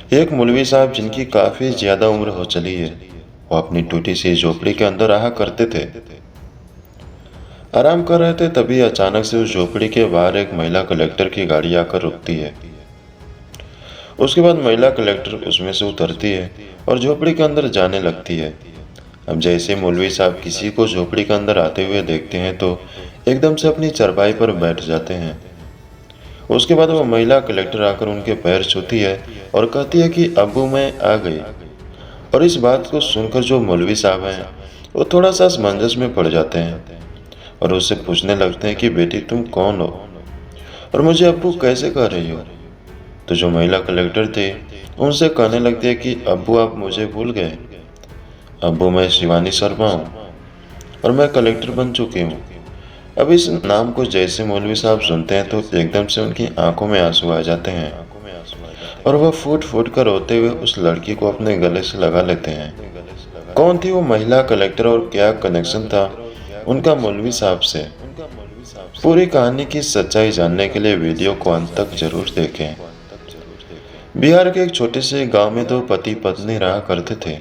एक मौलवी साहब जिनकी काफी ज्यादा उम्र हो चली है, वो अपनी टूटी सी झोपड़ी के अंदर रहा करते थे। आराम कर रहे थे, तभी अचानक से उस झोपड़ी के बाहर एक महिला कलेक्टर की गाड़ी आकर रुकती है। उसके बाद महिला कलेक्टर उसमें से उतरती है और झोपड़ी के अंदर जाने लगती है। अब जैसे मौलवी साहब किसी को झोपड़ी के अंदर आते हुए देखते हैं तो एकदम से अपनी चारपाई पर बैठ जाते हैं। उसके बाद वो महिला कलेक्टर आकर उनके पैर छूती है और कहती है कि अब्बू मैं आ गई। और इस बात को सुनकर जो मौलवी साहब हैं वो थोड़ा सा असमंजस में पड़ जाते हैं और उससे पूछने लगते हैं कि बेटी तुम कौन हो और मुझे अब्बू कैसे कह रही हो। तो जो महिला कलेक्टर थे उनसे कहने लगती है कि अब्बू आप मुझे भूल गए। अब्बू मैं शिवानी शर्मा हूँ और मैं कलेक्टर बन चुकी हूँ। अब इस नाम को जैसे मौलवी साहब सुनते हैं तो एकदम से उनकी आंखों में आंसू आ जाते हैं और वह फूट फूट कर रोते हुए उस लड़की को अपने गले से लगा लेते हैं। कौन थी वो महिला कलेक्टर और क्या कनेक्शन था उनका मौलवी साहब से? पूरी कहानी की सच्चाई जानने के लिए वीडियो को अंत तक जरूर देखें। बिहार के एक छोटे से गांव में दो पति पत्नी रहा करते थे।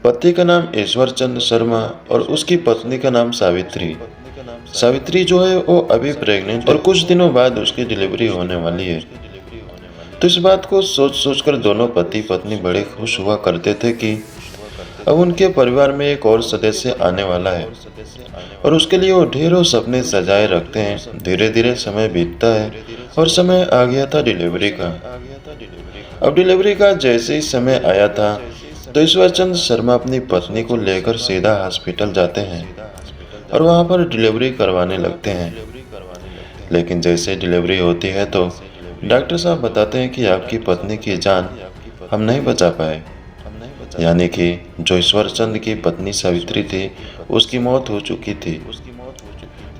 पति का नाम ईश्वर चंद्र शर्मा और उसकी पत्नी का नाम सावित्री। सावित्री जो है वो अभी प्रेग्नेंट और कुछ दिनों बाद उसकी डिलीवरी होने वाली है। तो इस बात को सोच सोचकर दोनों पति पत्नी बड़े खुश हुआ करते थे कि अब उनके परिवार में एक और सदस्य आने वाला है और उसके लिए वो ढेरों सपने सजाए रखते हैं। धीरे धीरे समय बीतता है और समय आ गया था डिलीवरी का। अब डिलीवरी का जैसे ही समय आया था तो ईश्वरचंद शर्मा अपनी पत्नी को लेकर सीधा हॉस्पिटल जाते हैं और वहां पर डिलीवरी करवाने लगते हैं। लेकिन जैसे डिलीवरी होती है तो डॉक्टर साहब बताते हैं कि आपकी पत्नी की जान हम नहीं बचा पाए, यानी कि जो ईश्वरचंद की पत्नी सावित्री थी उसकी मौत हो चुकी थी।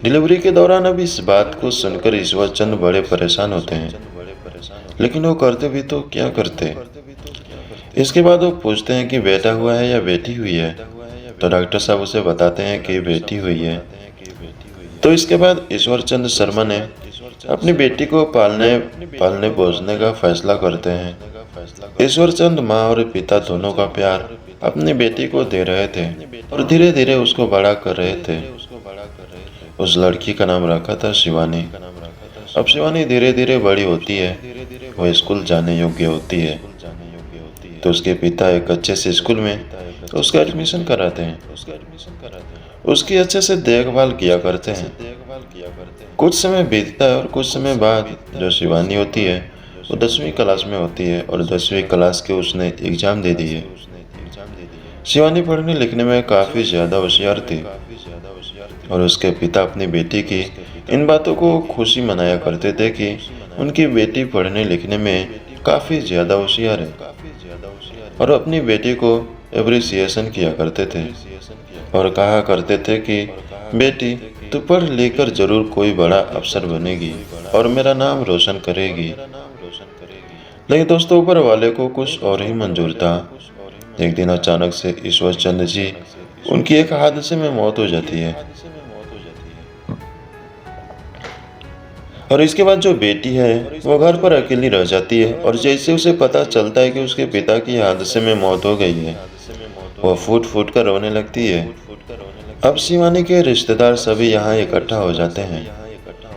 डिलीवरी के दौरान अब इस बात को सुनकर ईश्वरचंद बड़े परेशान होते हैं, लेकिन वो करते भी तो क्या करते। इसके बाद वो पूछते हैं कि बेटा हुआ है या बेटी हुई है, तो डॉक्टर साहब उसे बताते हैं कि बेटी हुई है। तो इसके बाद ईश्वरचंद शर्मा ने अपनी बेटी को पालने पोसने का फैसला करते हैं। ईश्वरचंद माँ और पिता दोनों का प्यार अपनी बेटी को दे रहे थे और धीरे धीरे उसको बड़ा कर रहे थे। उस लड़की का नाम रखा था शिवानी। अब शिवानी धीरे धीरे बड़ी होती है, वह स्कूल जाने योग्य होती है। तो उसके पिता एक अच्छे से स्कूल में उसका एडमिशन कराते हैं, उसकी अच्छे से देखभाल किया करते हैं। कुछ समय बीतता है और कुछ समय बाद जो शिवानी होती है वो 10वीं क्लास में होती है और 10वीं क्लास के उसने एग्जाम दे दी है। शिवानी पढ़ने लिखने में काफ़ी ज़्यादा होशियार थी और उसके पिता अपनी बेटी की इन बातों को खुशी मनाया करते थे कि उनकी बेटी पढ़ने लिखने में काफ़ी ज़्यादा होशियार है और अपनी बेटी को एप्रिसिएशन किया करते थे और कहा करते थे कि बेटी तू पढ़ लिख कर जरूर कोई बड़ा अफसर बनेगी और मेरा नाम रोशन करेगी। लेकिन दोस्तों ऊपर वाले को कुछ और ही मंजूर था। एक दिन अचानक से ईश्वरचंद जी उनकी एक हादसे में मौत हो जाती है और इसके बाद जो बेटी है वो घर पर अकेली रह जाती है और जैसे उसे पता चलता है कि उसके पिता की हादसे में मौत हो गई है वह फूट फूट कर रोने लगती है। अब शिवानी के रिश्तेदार सभी यहाँ इकट्ठा हो जाते हैं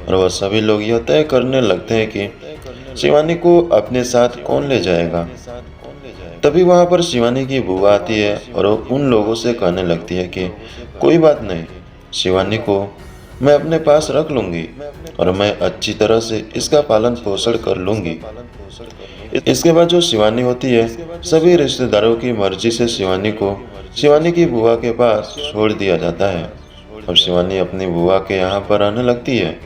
और वह सभी लोग यह तय करने लगते हैं कि शिवानी को अपने साथ कौन ले जाएगा। तभी वहाँ पर शिवानी की बुआ आती है और वो उन लोगों से कहने लगती है कि कोई बात नहीं, शिवानी को मैं अपने पास रख लूंगी और मैं अच्छी तरह से इसका पालन पोषण कर लूंगी। इसके बाद जो शिवानी होती है सभी रिश्तेदारों की मर्जी से शिवानी को शिवानी की बुआ के पास छोड़ दिया जाता है। अब शिवानी अपनी बुआ के यहाँ पर आने लगती है,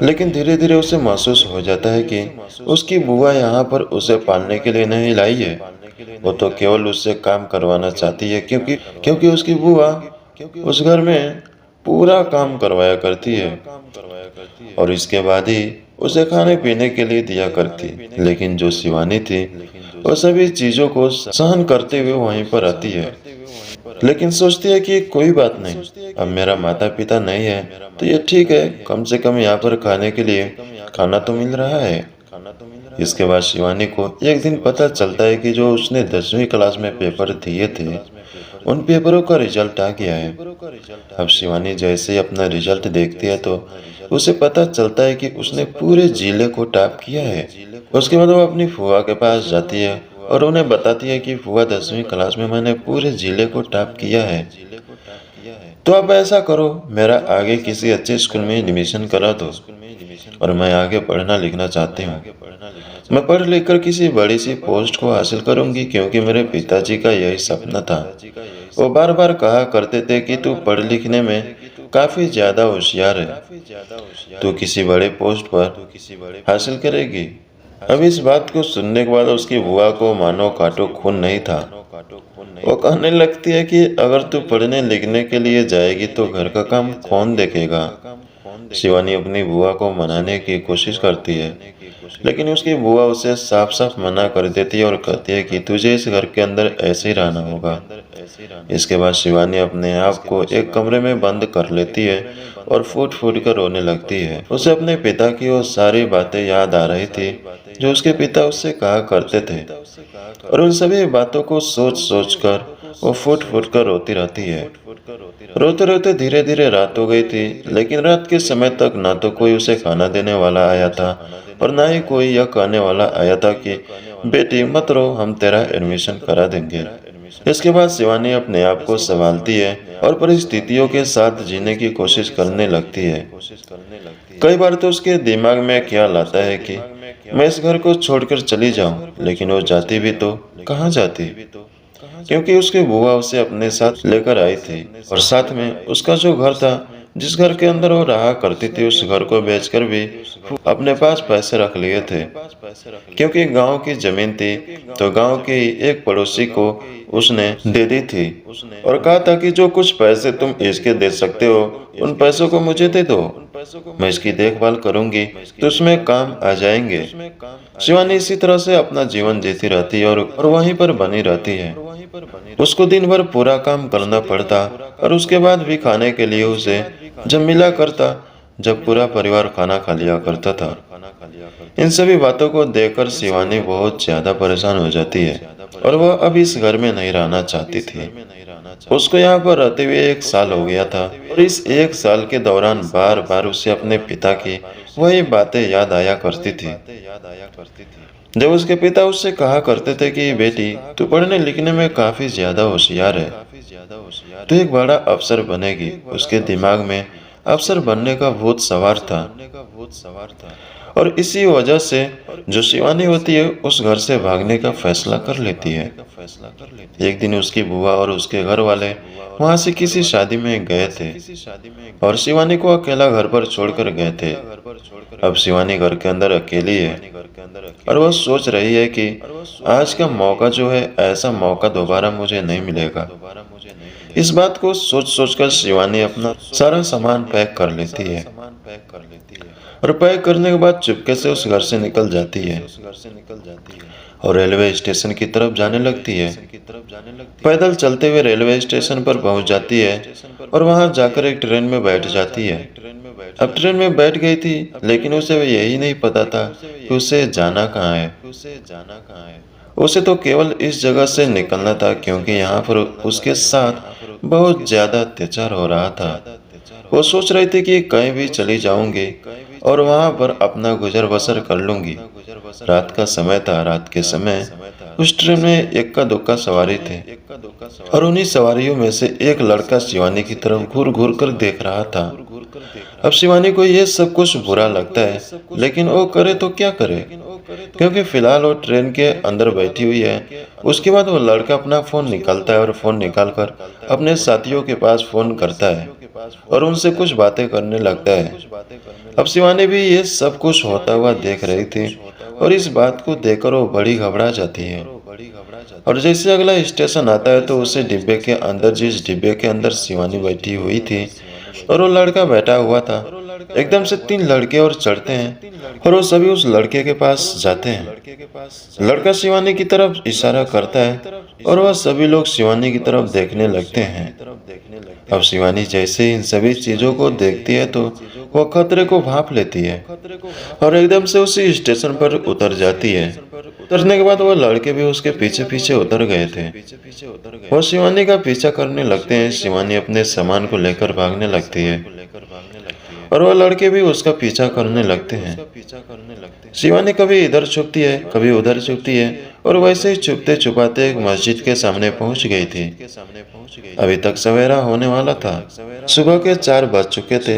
लेकिन धीरे धीरे उसे महसूस हो जाता है कि उसकी बुआ यहाँ पर उसे पालने के लिए नहीं लाई है, वो तो केवल उससे काम करवाना चाहती है क्योंकि उसकी बुआ उस घर में पूरा काम करवाया करती है और इसके बाद ही उसे खाने पीने के लिए दिया करती। लेकिन जो शिवानी थी वो सभी चीजों को सहन करते हुए वहीं पर आती है, लेकिन सोचती है कि कोई बात नहीं, अब मेरा माता पिता नहीं है तो ये ठीक है, कम से कम यहाँ पर खाने के लिए खाना तो मिल रहा है। इसके बाद शिवानी को एक दिन पता चलता है कि जो उसने 10वीं क्लास में पेपर दिए थे, उन पेपरों का रिजल्ट आ गया है। अब शिवानी जैसे ही अपना रिजल्ट देखती है तो उसे पता चलता है कि उसने पूरे जिले को टॉप किया है। उसके बाद वो अपनी फुआ के पास जाती है और उन्हें बताती है कि फुआ 10वीं क्लास में मैंने पूरे जिले को टॉप किया है। तो अब ऐसा करो, मेरा आगे किसी अच्छे स्कूल में एडमिशन करा दो और मैं आगे पढ़ना लिखना चाहती हूँ। मैं पढ़ लिख कर किसी बड़ी सी पोस्ट को हासिल करूंगी क्योंकि मेरे पिताजी का यही सपना था। वो बार बार कहा करते थे कि तू पढ़ लिखने में काफी ज्यादा होशियार है, तू किसी बड़े पोस्ट पर हासिल करेगी। अब इस बात को सुनने के बाद उसकी बुआ को मानो काटो खून नहीं था। वो कहने लगती है कि अगर तू पढ़ने लिखने के लिए जाएगी तो घर का काम कौन देखेगा। शिवानी अपनी बुआ को मनाने की कोशिश करती है, लेकिन उसकी बुआ उसे साफ साफ मना कर देती है और कहती है कि तुझे इस घर के अंदर ऐसे ही रहना होगा। इसके बाद शिवानी अपने आप को एक कमरे में बंद कर लेती है और फूट फूट कर रोने लगती है। उसे अपने पिता की वो सारी बातें याद आ रही थी जो उसके पिता उससे कहा करते थे, और उन सभी बातों को सोच सोच कर वो फूट फूट कर रोती रहती है। रोते रोते धीरे धीरे रात हो गई थी, लेकिन रात के समय तक ना तो कोई उसे खाना देने वाला आया था और ना ही कोई यह कहने वाला आया था कि बेटी मत रो, हम तेरा एडमिशन करा देंगे। इसके बाद शिवानी अपने आप को संभालती है और परिस्थितियों के साथ जीने की कोशिश करने लगती है। कई बार तो उसके दिमाग में ख्याल आता है कि मैं इस घर को छोड़कर चली जाऊं, लेकिन वो जाती भी तो कहाँ जाती, क्योंकि उसकी बुआ उसे अपने साथ लेकर आई थी और साथ में उसका जो घर था, जिस घर के अंदर वो रहा करती थी, उस घर को बेचकर भी अपने पास पैसे रख लिए थे। क्योंकि गांव की जमीन थी तो गांव के ही एक पड़ोसी को उसने दे दी थी और कहा था कि जो कुछ पैसे तुम इसके दे सकते हो उन पैसों को मुझे दे दो, मैं इसकी देखभाल करूंगी तो उसमें काम आ जाएंगे। शिवानी इसी तरह से अपना जीवन जीती रहती है और वहीं पर बनी रहती है। उसको दिन भर पूरा काम करना पड़ता और उसके बाद भी खाने के लिए उसे जब मिला करता जब पूरा परिवार खाना खा लिया करता था। इन सभी बातों को देखकर शिवानी बहुत ज्यादा परेशान हो जाती है और वह अब इस घर में नहीं रहना चाहती थी। उसको यहाँ पर रहते हुए 1 साल हो गया था और इस 1 साल के दौरान बार बार उसे अपने पिता की वही बातें याद आया करती थी। जब उसके पिता उससे कहा करते थे कि बेटी तू पढ़ने लिखने में काफी ज्यादा होशियार है, तू एक बड़ा अफसर बनेगी। उसके दिमाग में अफसर बनने का भूत सवार था और इसी वजह से जो शिवानी होती है उस घर से भागने का फैसला कर लेती है। एक दिन उसकी बुआ और उसके घर वाले वहां से किसी शादी में गए थे और शिवानी को अकेला घर पर छोड़कर गए थे। अब शिवानी घर के अंदर अकेली है और वह सोच रही है कि आज का मौका जो है, ऐसा मौका दोबारा मुझे नहीं मिलेगा। इस बात को सोच सोचकर शिवानी अपना सारा सामान पैक कर लेती है और पैक करने के बाद चुपके से उस घर से निकल जाती है और रेलवे स्टेशन की तरफ जाने लगती है। पैदल चलते हुए रेलवे स्टेशन पर पहुंच जाती है और वहां जाकर एक ट्रेन में बैठ जाती है। अब ट्रेन में बैठ गई थी, लेकिन उसे यही नहीं पता था कि उसे जाना कहाँ है। उसे तो केवल इस जगह से निकलना था क्योंकि यहाँ पर उसके साथ बहुत ज्यादा अत्याचार हो रहा था। वो सोच रही थी कि कहीं भी चली जाऊंगी और वहां पर अपना गुजर बसर कर लूंगी। रात का समय था। रात के समय उस ट्रेन में इक्का दुक्का सवारी थे और उन्हीं सवारियों में से एक लड़का शिवानी की तरफ घूर घूर कर देख रहा था। अब शिवानी को ये सब कुछ बुरा लगता है, लेकिन वो करे तो क्या करे, क्योंकि फिलहाल वो ट्रेन के अंदर बैठी हुई है। उसके बाद वो लड़का अपना फोन निकालता है और फोन निकालकर अपने साथियों के पास फोन करता है और उनसे कुछ बातें करने लगता है। अब शिवानी भी ये सब कुछ होता हुआ देख रही थी और इस बात को देखकर वो बड़ी घबरा जाती है। और जैसे अगला स्टेशन आता है तो उसे डिब्बे के अंदर, जिस डिब्बे के अंदर शिवानी बैठी हुई थी और वो लड़का बैठा हुआ था, एकदम से 3 लड़के और चढ़ते हैं और वो सभी उस लड़के के पास जाते हैं। लड़का शिवानी की तरफ इशारा करता है और वह सभी लोग शिवानी की तरफ देखने लगते हैं। अब शिवानी जैसे इन सभी चीजों को देखती है तो वो खतरे को भांप लेती है और एकदम से उसी स्टेशन पर उतर जाती है। उतरने के बाद वो लड़के भी उसके पीछे पीछे उतर गए थे। वो शिवानी का पीछा करने लगते हैं। शिवानी अपने सामान को लेकर भागने लगती है और वह लड़के भी उसका पीछा करने लगते हैं। शिवानी कभी इधर छुपती है, कभी उधर छुपती है और वैसे ही छुपते छुपाते एक मस्जिद के सामने पहुंच गई थी। अभी तक सवेरा होने वाला था। सुबह के 4 बज चुके थे,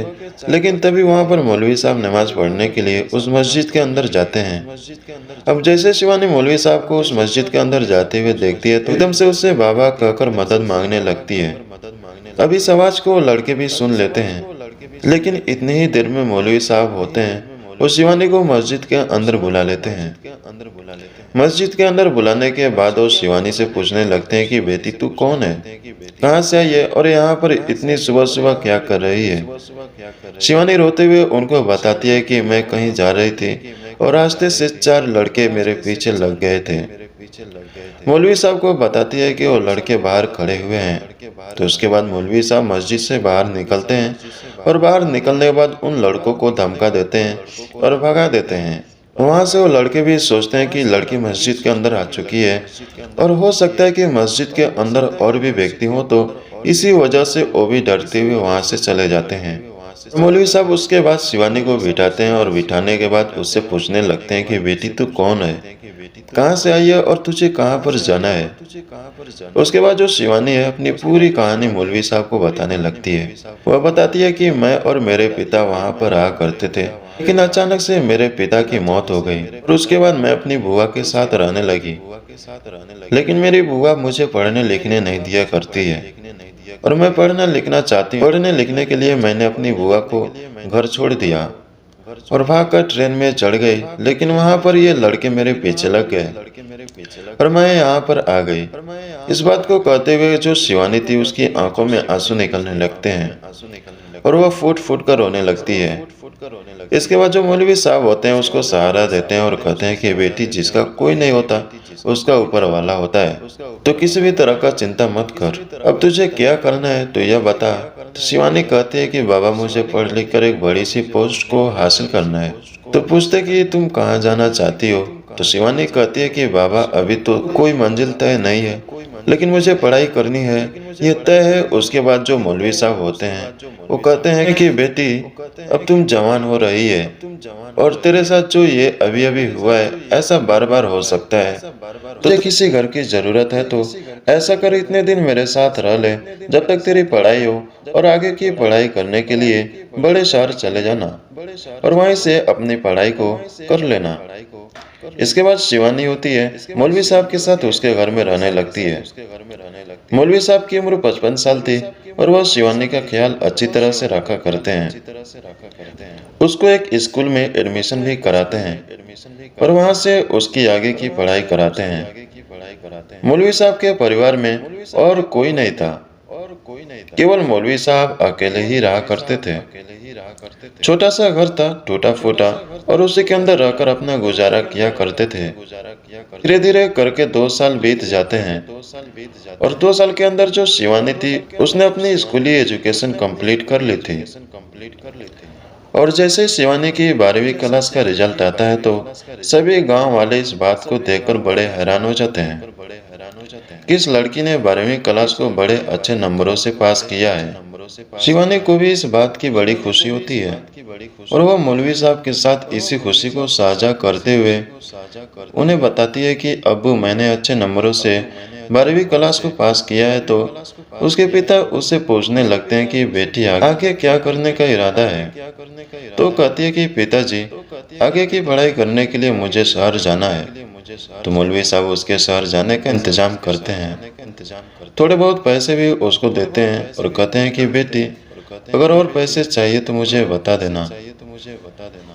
लेकिन तभी वहां पर मौलवी साहब नमाज पढ़ने के लिए उस मस्जिद के अंदर जाते हैं। अब जैसे शिवानी मौलवी साहब को उस मस्जिद के अंदर जाते हुए देखती है तो एकदम से उससे बाबा कहकर मदद मांगने लगती है। अब इस आवाज को लड़के भी सुन लेते हैं, लेकिन इतनी ही देर में मौलवी साहब होते हैं। वो शिवानी को मस्जिद के अंदर बुला लेते हैं। मस्जिद के अंदर बुलाने के बाद वो शिवानी से पूछने लगते हैं कि बेटी तू कौन है, कहाँ से आई है और यहाँ पर इतनी सुबह सुबह क्या कर रही है। शिवानी रोते हुए उनको बताती है कि मैं कहीं जा रही थी और रास्ते से 4 लड़के मेरे पीछे लग गए थे। मौलवी साहब को बताती है कि वो लड़के बाहर खड़े हुए हैं। तो उसके बाद मौलवी साहब मस्जिद से बाहर निकलते हैं और बाहर निकलने के बाद उन लड़कों को धमका देते हैं और भगा देते हैं। वहां से वो लड़के भी सोचते हैं कि लड़की मस्जिद के अंदर आ चुकी है और हो सकता है कि मस्जिद के अंदर और भी व्यक्ति हो, तो इसी वजह से वो भी डरते हुए वहां से चले जाते हैं। मौलवी साहब उसके बाद शिवानी को बिठाते हैं और बिठाने के बाद उससे पूछने लगते हैं कि बेटी तू कौन है, कहाँ से आई है और तुझे कहाँ पर जाना है। उसके बाद जो शिवानी है अपनी पूरी कहानी मौलवी साहब को बताने लगती है। वह बताती है कि मैं और मेरे पिता वहाँ पर आया करते थे, लेकिन अचानक से मेरे पिता की मौत हो गई और उसके बाद मैं अपनी बुआ के साथ रहने लगी। लेकिन मेरी बुआ मुझे पढ़ने लिखने नहीं दिया करती है और मैं पढ़ना लिखना चाहती हूँ। पढ़ने लिखने के लिए मैंने अपनी बुआ को घर छोड़ दिया और भागकर ट्रेन में चढ़ गई, लेकिन वहां पर ये लड़के मेरे पीछे लग गए और मैं यहाँ पर आ गई। इस बात को कहते हुए जो शिवानी थी उसकी आंखों में आंसू निकलने लगते हैं और वह फूट फूट कर रोने लगती है। इसके बाद जो मौलवी साहब होते हैं उसको सहारा देते हैं और कहते हैं कि बेटी जिसका कोई नहीं होता उसका ऊपर वाला होता है, तो किसी भी तरह का चिंता मत कर। अब तुझे क्या करना है तो यह बता। तो शिवानी कहती है कि बाबा मुझे पढ़ लिख कर एक बड़ी सी पोस्ट को हासिल करना है। तो पूछते कि तुम कहाँ जाना चाहती हो। तो शिवानी कहती है कि बाबा अभी तो कोई मंजिल तय नहीं है, लेकिन मुझे पढ़ाई करनी है, ये तय है। उसके बाद जो मौलवी साहब होते हैं वो कहते हैं कि बेटी अब तुम जवान हो रही है और तेरे साथ जो ये अभी अभी हुआ है ऐसा बार बार हो सकता है। तुझे किसी घर की जरूरत है तो ऐसा कर इतने दिन मेरे साथ रह ले जब तक तेरी पढ़ाई हो, और आगे की पढ़ाई करने के लिए बड़े शहर चले जाना और वहीं से अपनी पढ़ाई को कर लेना। इसके बाद शिवानी होती है मौलवी साहब के साथ उसके घर में रहने लगती है। मौलवी साहब की उम्र 55 साल थी और वह शिवानी का ख्याल अच्छी तरह से रखा करते हैं। उसको एक स्कूल में एडमिशन भी कराते हैं और वहां से उसकी आगे की पढ़ाई कराते हैं। मौलवी साहब के परिवार में और कोई नहीं था, केवल मौलवी साहब अकेले ही रहा करते थे। छोटा सा घर था, टूटा फूटा, और उसी के अंदर रहकर अपना गुजारा किया करते थे। धीरे धीरे करके 2 साल बीत जाते हैं और 2 साल के अंदर जो शिवानी थी उसने अपनी स्कूली एजुकेशन कंप्लीट कर ली थी। और जैसे ही शिवानी की 12वीं क्लास का रिजल्ट आता है तो सभी गांव वाले इस बात को देखकर बड़े हैरान हो जाते हैं कि इस लड़की ने 12वीं क्लास को बड़े अच्छे नंबरों से पास किया है। शिवानी को भी इस बात की बड़ी खुशी होती है और वह मौलवी साहब के साथ इसी खुशी को साझा करते हुए उन्हें बताती है कि अब्बू मैंने अच्छे नंबरों से 12वीं क्लास को पास किया है। तो उसके पिता उससे पूछने लगते हैं कि बेटी आगे क्या करने का इरादा है। तो कहती है कि पिताजी आगे की पढ़ाई करने के लिए मुझे शहर जाना है। तो मौलवी साहब उसके शहर जाने का इंतजाम करते हैं, थोड़े बहुत पैसे भी उसको देते हैं और कहते हैं कि बेटी अगर और पैसे चाहिए तो मुझे बता देना,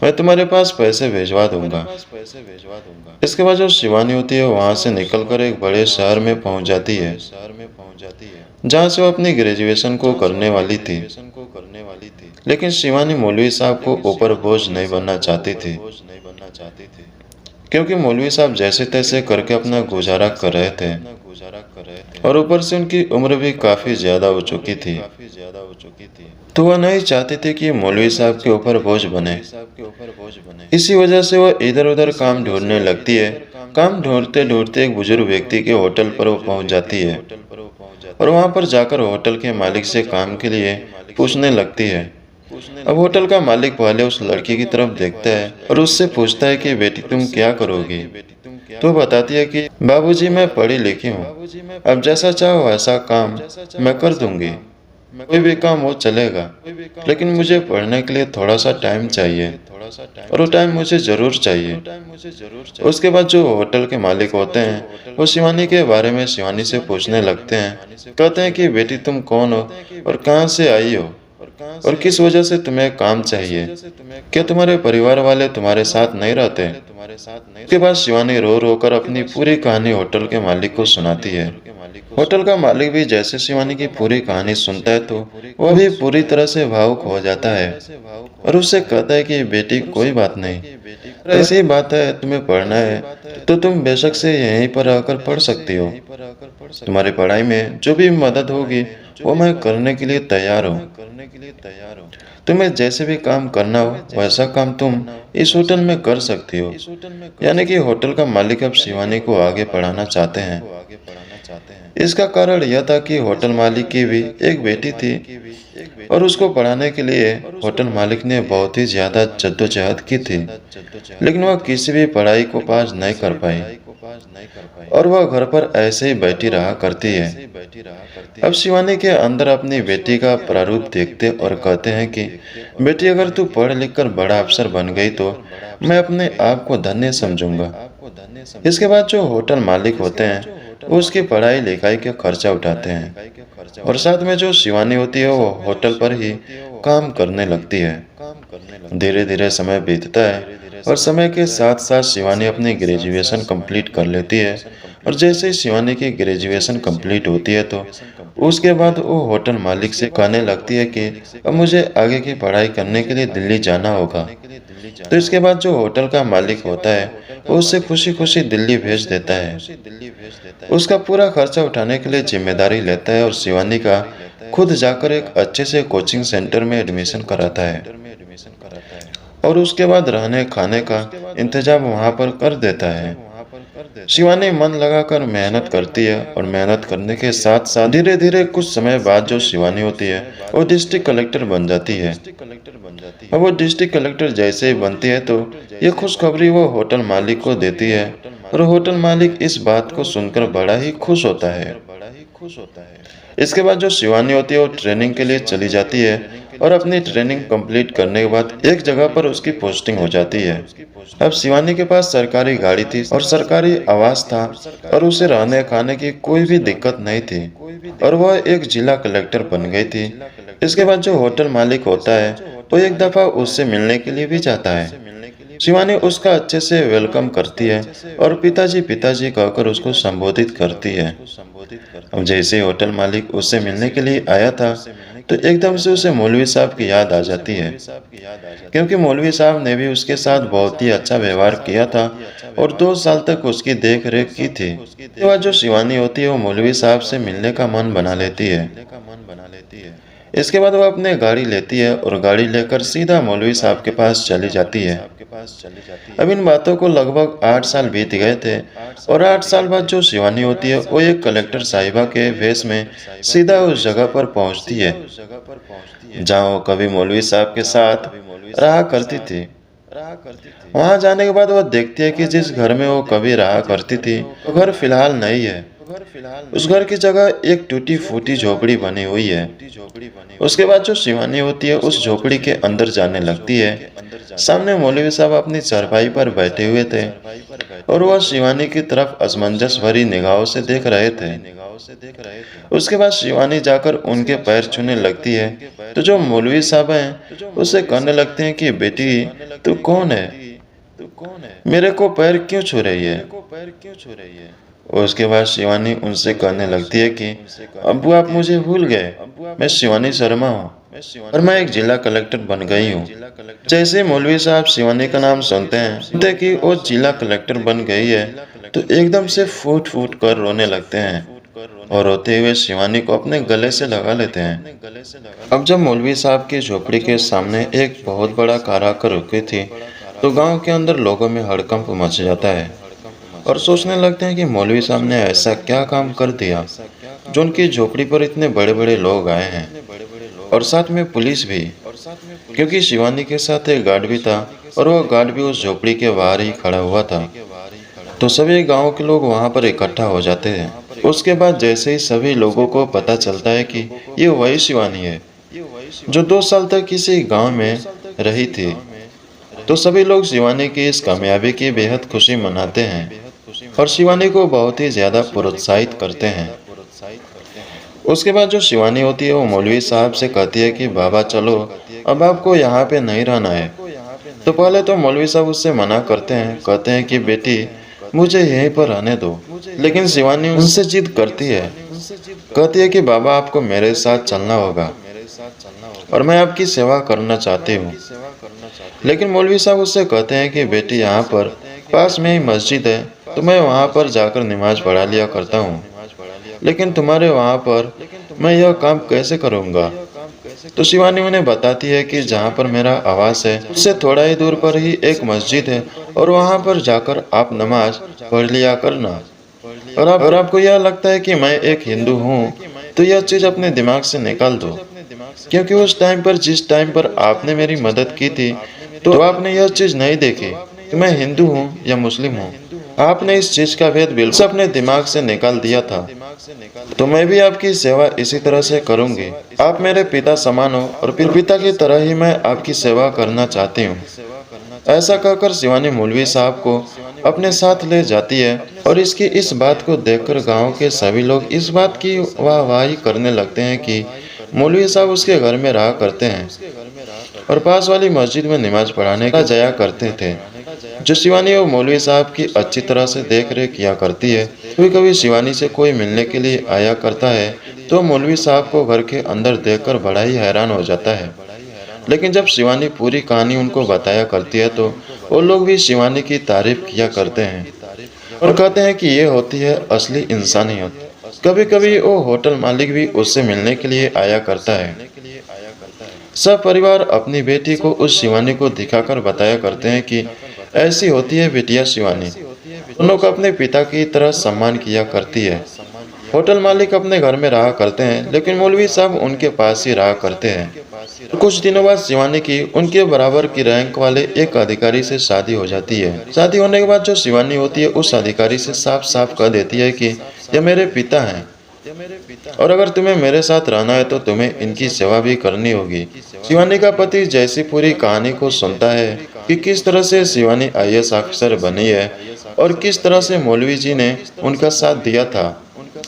मैं तुम्हारे पास पैसे भेजवा दूंगा। इसके बाद जो शिवानी होती है वहां से निकलकर एक बड़े शहर में पहुंच जाती है जहां से वो अपनी ग्रेजुएशन को करने वाली थी। लेकिन शिवानी मौलवी साहब को ऊपर बोझ नहीं बनना चाहती थी, क्योंकि मौलवी साहब जैसे तैसे करके अपना गुजारा कर रहे थे और ऊपर से उनकी उम्र भी काफी ज्यादा हो चुकी थी। तो वह नहीं चाहते थे कि मौलवी साहब के ऊपर बोझ बने। इसी वजह से वह इधर उधर काम ढूंढने लगती है। काम ढूंढते ढूंढते एक बुजुर्ग व्यक्ति के होटल पर वो पहुंच जाती है और वहां पर जाकर होटल के मालिक से काम के लिए पूछने लगती है। अब होटल का मालिक पहले उस लड़की की तरफ देखता है और उससे पूछता है कि बेटी तुम क्या करोगी। तो बताती है कि बाबूजी मैं पढ़ी लिखी हूँ, अब जैसा चाहो वैसा काम मैं कर दूंगी, कोई भी काम हो चलेगा, लेकिन मुझे पढ़ने के लिए थोड़ा सा टाइम चाहिए और वो टाइम मुझे ज़रूर चाहिए। उसके बाद जो होटल के मालिक होते हैं वो शिवानी के बारे में शिवानी से पूछने लगते हैं। कहते हैं कि बेटी तुम कौन हो और कहाँ से आई हो और किस वजह से तुम्हें काम चाहिए, क्या तुम्हारे परिवार वाले तुम्हारे साथ नहीं रहते। उसके बाद शिवानी रो रो कर अपनी पूरी कहानी होटल के मालिक को सुनाती है। होटल का मालिक भी जैसे शिवानी की पूरी कहानी सुनता है तो वह भी पूरी तरह से भावुक हो जाता है और उससे कहता है कि बेटी कोई बात नहीं, ऐसी बात है तुम्हें पढ़ना है तो तुम बेशक से यहीं पर आकर पढ़ सकती हो। तुम्हारी पढ़ाई में जो भी मदद होगी वो मैं करने के लिए तैयार हूँ। तुम्हें जैसे भी काम करना हो वैसा काम तुम इस होटल में कर सकती हो। यानी कि होटल का मालिक अब शिवानी को आगे पढ़ाना चाहते हैं। इसका कारण यह था कि होटल मालिक की भी एक बेटी थी और उसको पढ़ाने के लिए होटल मालिक ने बहुत ही ज्यादा जद्दोजहद की थी, लेकिन वह किसी भी पढ़ाई को पास नहीं कर पाई और वह घर पर ऐसे ही बैठी रहा करती है। अब शिवानी के अंदर अपनी बेटी का प्रारूप देखते और कहते हैं कि बेटी अगर तू पढ़ लिख कर बड़ा अफसर बन गई तो मैं अपने आप को धन्य समझूंगा। इसके बाद जो होटल मालिक होते हैं वो उसकी पढ़ाई लिखाई का खर्चा उठाते हैं और साथ में जो शिवानी होती है वो होटल पर ही काम करने लगती है। धीरे धीरे समय बीतता है और समय के साथ साथ शिवानी अपनी ग्रेजुएशन कंप्लीट कर लेती है और जैसे ही शिवानी की ग्रेजुएशन कंप्लीट होती है तो उसके बाद वो होटल मालिक से कहने लगती है कि अब मुझे आगे की पढ़ाई करने के लिए दिल्ली जाना होगा। तो इसके बाद जो होटल का मालिक होता है वो उसे खुशी खुशी दिल्ली भेज देता है। उसका पूरा खर्चा उठाने के लिए जिम्मेदारी लेता है और शिवानी का खुद जाकर एक अच्छे से कोचिंग सेंटर में एडमिशन कराता है और उसके बाद रहने खाने का इंतजाम वहां पर कर देता है। शिवानी मन लगाकर मेहनत करती है और मेहनत करने के साथ साथ धीरे धीरे कुछ समय बाद जो शिवानी होती है वो डिस्ट्रिक्ट कलेक्टर बन जाती है। अब वो डिस्ट्रिक्ट कलेक्टर जैसे ही बनती है तो ये खुशखबरी वो होटल मालिक को देती है और होटल मालिक इस बात को सुनकर बड़ा ही खुश होता है। इसके बाद जो शिवानी होती है वो ट्रेनिंग के लिए चली जाती है और अपनी ट्रेनिंग कंप्लीट करने के बाद एक जगह पर उसकी पोस्टिंग हो जाती है। अब शिवानी के पास सरकारी गाड़ी थी और सरकारी आवास था और उसे रहने खाने की कोई भी दिक्कत नहीं थी और वह एक जिला कलेक्टर बन गई थी। इसके बाद जो होटल मालिक होता है वो एक दफा उससे मिलने के लिए भी जाता है। शिवानी उसका अच्छे से वेलकम करती है और पिताजी पिताजी कहकर उसको संबोधित करती है। अब जैसे होटल मालिक उससे मिलने के लिए आया था तो एकदम से उसे मौलवी साहब की याद आ जाती है, क्योंकि मौलवी साहब ने भी उसके साथ बहुत ही अच्छा व्यवहार किया था और 2 साल तक उसकी देख रेख की थी। इसके बाद जो शिवानी होती है वो मौलवी साहब से मिलने का मन बना लेती है। इसके बाद वह अपने गाड़ी लेती है और गाड़ी लेकर सीधा मौलवी साहब के पास चली जाती है। अब इन बातों को लगभग 8 साल बीत गए थे और 8 साल बाद जो शिवानी होती है वो एक कलेक्टर साहिबा के भेष में सीधा उस जगह पर पहुंचती है जहाँ वो कभी मौलवी साहब के साथ रहा करती थी। वहां जाने के बाद वह देखती है कि जिस घर में वो कभी रहा करती थी वो घर फिलहाल नहीं है। उस घर की जगह एक टूटी फूटी झोपड़ी बनी हुई है। उसके बाद जो शिवानी होती है उस झोपड़ी के अंदर जाने लगती है। सामने मौलवी साहब अपनी चारपाई पर बैठे हुए थे और वह शिवानी की तरफ असमंजस भरी निगाहों से देख रहे थे। उसके बाद शिवानी जाकर उनके पैर छूने लगती है तो जो मौलवी साहब हैं उससे कहने लगते हैं कि बेटी तू कौन है, मेरे को पैर क्यों छू रही है। और उसके बाद शिवानी उनसे कहने लगती है कि अब्बू आप मुझे भूल गए, मैं शिवानी शर्मा हूँ और मैं एक जिला कलेक्टर बन गई हूँ। जैसे मौलवी साहब शिवानी का नाम सुनते कि वो जिला कलेक्टर बन गई है तो एकदम से फूट फूट कर रोने लगते हैं और रोते हुए शिवानी को अपने गले से लगा लेते हैं। अब जब मौलवी साहब की झोपड़ी के सामने एक बहुत बड़ा कार आकर रुकी थी, तो गांव के अंदर लोगों में हड़कंप मच जाता है और सोचने लगते हैं कि मौलवी साहब ने ऐसा क्या काम कर दिया जो उनकी झोपड़ी पर इतने बड़े बड़े लोग आए हैं, और साथ में पुलिस भी, क्योंकि शिवानी के साथ एक गार्ड भी था और वह गार्ड भी उस झोपड़ी के बाहर ही खड़ा हुआ था। तो सभी गांव के लोग वहां पर इकट्ठा हो जाते हैं। उसके बाद जैसे ही सभी लोगों को पता चलता है कि ये वही शिवानी है जो 2 साल तक किसी गांव में रही थी, तो सभी लोग शिवानी की इस कामयाबी की बेहद खुशी मनाते हैं और शिवानी को बहुत ही ज़्यादा प्रोत्साहित करते हैं। उसके बाद जो शिवानी होती है वो मौलवी साहब से कहती है कि बाबा चलो, अब आपको यहाँ पे नहीं रहना है। तो पहले तो मौलवी साहब उससे मना करते हैं, कहते हैं कि बेटी मुझे यहीं पर रहने दो, लेकिन शिवानी उनसे जिद करती है, कहती है कि बाबा आपको मेरे साथ चलना होगा और मैं आपकी सेवा करना चाहती हूँ। लेकिन मौलवी साहब उससे कहते हैं कि बेटी यहाँ पर पास में ही मस्जिद है, तो मैं वहाँ पर जाकर नमाज पढ़ा लिया करता हूँ, लेकिन तुम्हारे वहाँ पर मैं यह काम कैसे करूँगा। तो शिवानी उन्हें बताती है कि जहाँ पर मेरा आवास है उससे थोड़ा ही दूर पर ही एक मस्जिद है और वहाँ पर जाकर आप नमाज पढ़ लिया करना। और अगर आपको यह लगता है कि मैं एक हिंदू हूँ, तो यह चीज़ अपने दिमाग से निकाल दो, क्योंकि उस टाइम पर जिस टाइम पर आपने मेरी मदद की थी, तो आपने यह चीज़ नहीं देखी कि मैं हिंदू हूँ या मुस्लिम हूँ। आपने इस चीज़ का भेद बिल्कुल अपने दिमाग से निकाल दिया था। तो मैं भी आपकी सेवा इसी तरह से करूंगी। आप मेरे पिता समान हो और फिर पिता की तरह ही मैं आपकी सेवा करना चाहती हूँ। ऐसा कहकर शिवानी मौलवी साहब को अपने साथ ले जाती है और इसकी इस बात को देखकर गांव के सभी लोग इस बात की वाहवाही करने लगते हैं कि मौलवी साहब उसके घर में रहा करते हैं और पास वाली मस्जिद में नमाज पढ़ाने का जाया करते थे, जो शिवानी और मौलवी साहब की अच्छी तरह से देख रेख किया करती है। कभी कभी शिवानी से कोई मिलने के लिए आया करता है तो मौलवी साहब को घर के अंदर देखकर बड़ा ही हैरान हो जाता है। लेकिन जब शिवानी पूरी कहानी उनको बताया करती है तो वो लोग भी शिवानी की तारीफ किया करते हैं और कहते हैं कि ये होती है असली इंसानियत। कभी कभी वो होटल मालिक भी उससे मिलने के लिए आया करता है। सब परिवार अपनी बेटी को उस शिवानी को दिखाकर बताया करते हैं कि ऐसी होती है बिटिया शिवानी, दोनों को अपने पिता की तरह सम्मान किया करती है। होटल मालिक अपने घर में रहा करते हैं, लेकिन मौलवी साहब उनके पास ही रहा करते हैं। कुछ दिनों बाद शिवानी की उनके बराबर की रैंक वाले एक अधिकारी से शादी हो जाती है। शादी होने के बाद जो शिवानी होती है उस अधिकारी से साफ साफ कह देती है कि ये मेरे पिता हैं और अगर तुम्हें मेरे साथ रहना है तो तुम्हें इनकी सेवा भी करनी होगी। शिवानी का पति जैसी पूरी कहानी को सुनता है कि किस तरह से शिवानी IAS ऑफिसर बनी है और किस तरह से मौलवी जी ने उनका साथ दिया था,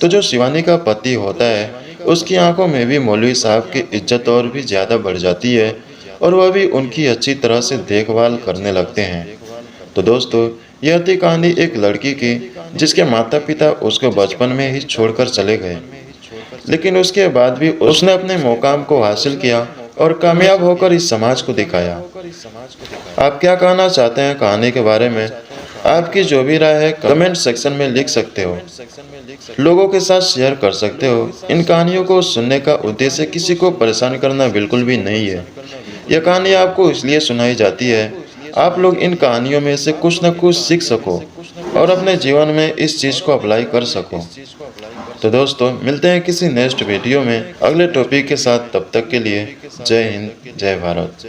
तो जो शिवानी का पति होता है उसकी आंखों में भी मौलवी साहब की इज्जत और भी ज़्यादा बढ़ जाती है और वह भी उनकी अच्छी तरह से देखभाल करने लगते हैं। तो दोस्तों, यह थी कहानी एक लड़की की जिसके माता पिता उसको बचपन में ही छोड़कर चले गए, लेकिन उसके बाद भी उसने अपने मुकाम को हासिल किया और कामयाब होकर इस समाज को दिखाया। आप क्या कहना चाहते हैं कहानी के बारे में? आपकी जो भी राय है कमेंट सेक्शन में लिख सकते हो, लोगों के साथ शेयर कर सकते हो। इन कहानियों को सुनने का उद्देश्य किसी को परेशान करना बिल्कुल भी नहीं है। यह कहानी आपको इसलिए सुनाई जाती है आप लोग इन कहानियों में से कुछ न कुछ सीख सको और अपने जीवन में इस चीज़ को अप्लाई कर सको। तो दोस्तों, मिलते हैं किसी नेक्स्ट वीडियो में अगले टॉपिक के साथ। तब तक के लिए जय हिंद, जय भारत।